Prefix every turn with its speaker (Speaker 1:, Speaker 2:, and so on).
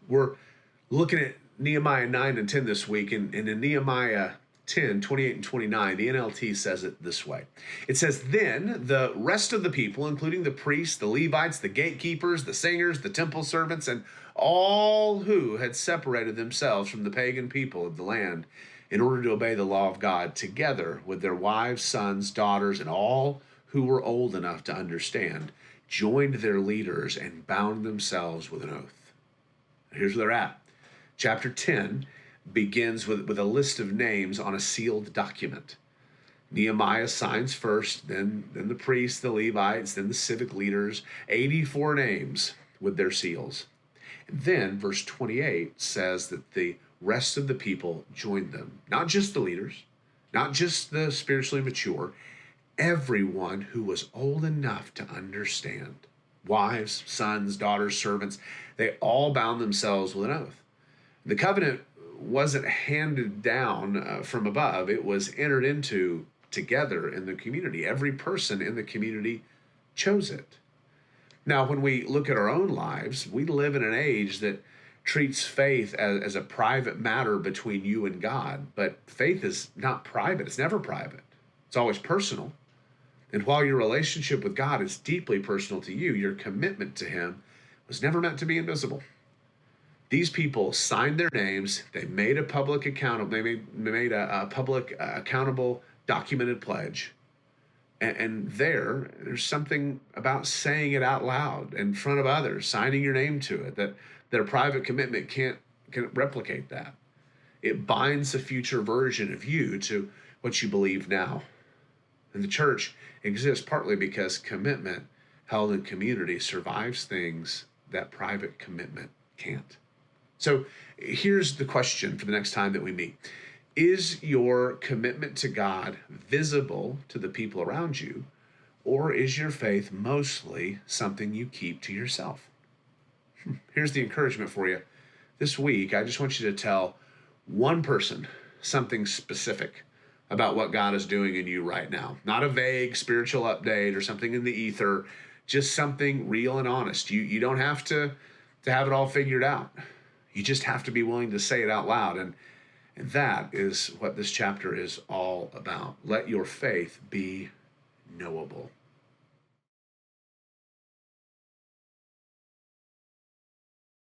Speaker 1: We're looking at Nehemiah 9 and 10 this week, and in Nehemiah 10, 28 and 29, the NLT says it this way. It says, "Then the rest of the people, including the priests, the Levites, the gatekeepers, the singers, the temple servants, and all who had separated themselves from the pagan people of the land in order to obey the law of God, together with their wives, sons, daughters, and all who were old enough to understand, joined their leaders and bound themselves with an oath." Here's where they're at. Chapter 10 begins with a list of names on a sealed document. Nehemiah signs first, then the priests, the Levites, then the civic leaders, 84 names with their seals. And then verse 28 says that the rest of the people joined them. Not just the leaders, not just the spiritually mature, everyone who was old enough to understand. Wives, sons, daughters, servants, they all bound themselves with an oath. The covenant wasn't handed down from above. It was entered into together in the community. Every person in the community chose it. Now, when we look at our own lives, we live in an age that treats faith as a private matter between you and God. But faith is not private. It's never private. It's always personal. And while your relationship with God is deeply personal to you, your commitment to Him was never meant to be invisible. These people signed their names. They made a public accountable. They made a public accountable documented pledge. And there's something about saying it out loud in front of others, signing your name to it, that their private commitment can't replicate that. It binds a future version of you to what you believe now. And the church exists partly because commitment held in community survives things that private commitment can't. So here's the question for the next time that we meet. Is your commitment to God visible to the people around you, or is your faith mostly something you keep to yourself? Here's the encouragement for you. This week, I just want you to tell one person something specific about what God is doing in you right now. Not a vague spiritual update or something in the ether, just something real and honest. You don't have to have it all figured out. You just have to be willing to say it out loud. And that is what this chapter is all about. Let your faith be knowable.